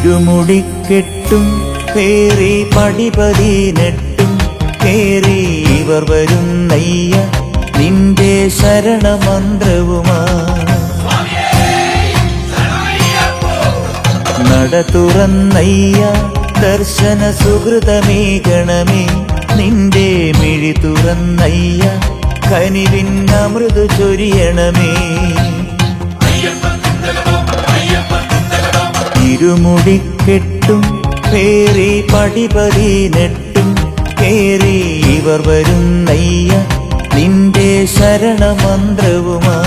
ഇരുമുടിക്കെട്ടും പേറി പടിപതിനെട്ടും കേറി ഇവർ വരുന്നയ്യ നിന്റെ ശരണമന്ത്രവുമാ. നട തുറന്നയ്യ ദർശന സുഹൃതമേകണമേ നിന്റെ മിഴി തുറന്നയ്യ കനിവിൻ അമൃത് ചൊരിയണമേ. ഇരുമുടിക്കെട്ടും പേറി പടിപതിനെട്ടും കേറി ഇവർ വരുന്നയ്യ നിന്റെ ശരണമന്ത്രവുമാ.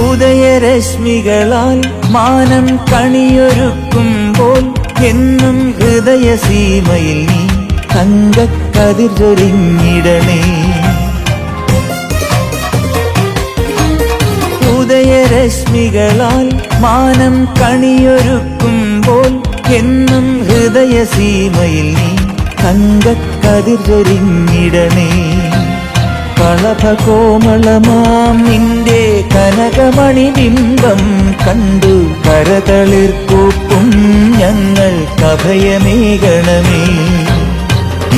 ഉദയരശ്മികളാൽ മാനം കണിയൊരുക്കുമ്പോൾ എന്നും ഹൃദയസീമയിൽ നീ തങ്കക്കതിർ ചൊരിഞ്ഞിടണേ. ഉദയരശ്മികളാൽ മാനം കണിയൊരുക്കുമ്പോൾ എന്നും ഹൃദയസീമയിൽ നീ തങ്കക്കതിർ ചൊരിഞ്ഞിടണേ. കളഭകോമളമാം നിന്റെ കനകമണി ബിംബം കണ്ടു കരതളിർക്കൂപ്പും ഞങ്ങൾക്കഭയമേകണമേ.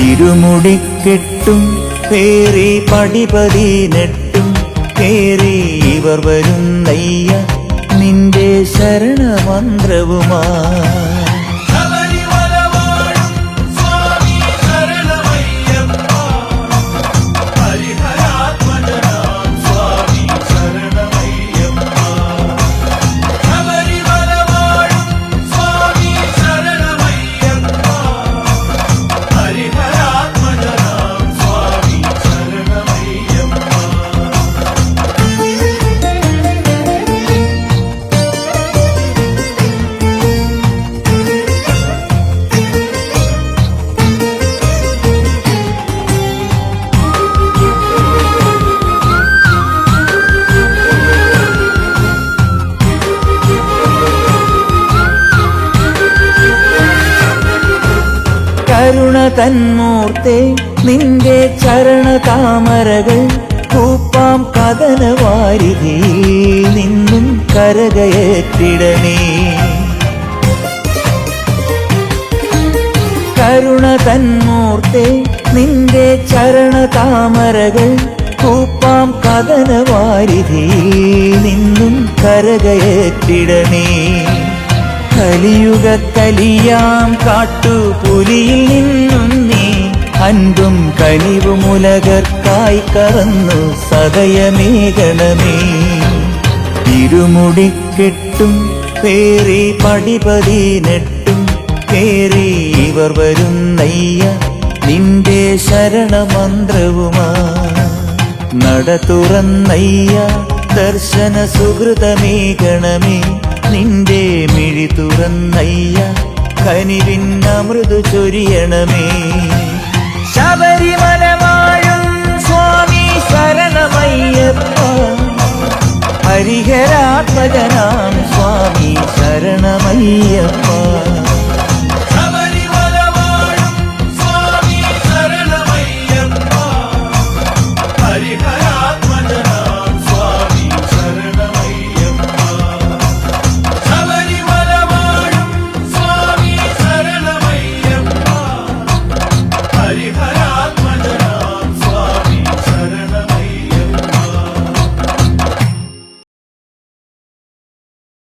ഇരുമുടിക്കെട്ടും പേറി പടിപതിനെട്ടും കേറി ഇവർ വരുന്നയ്യ നിന്റെ ശരണമന്ത്രവുമാ. കരുണ തന്മൂർത്തേ നിന്റെ ചരണതാമരകൾ കൂപ്പാം കഥനവാരിധിയിൽ നിന്നും കരകയറ്റിടണേ. കരുണ തന്മൂർത്തേ നിന്റെ ചരണതാമരകൾ കൂപ്പാം കഥനവാരിധിയിൽ നിന്നും കരകയറ്റിടണേ. കലിയുഗക്കലിയാം കാട്ടുപുലിയിൽ നിന്നും നീ അൻപും കനിവുമുലകർക്കായി കറന്നു സദയമേകണമേ. ഇരുമുടിക്കെട്ടും പേറി പടിപതിനെട്ടും കേറി ഇവർ വരുന്നയ്യ നിന്റെ ശരണമന്ത്രവുമാ. നട തുറന്നയ്യ ദർശന സുഹൃതമേകണമേ നിന്റെ മിഴി തുറന്നയ്യ കനിവിൻ അമൃത് ചൊരിയണമേ. ശബരിമല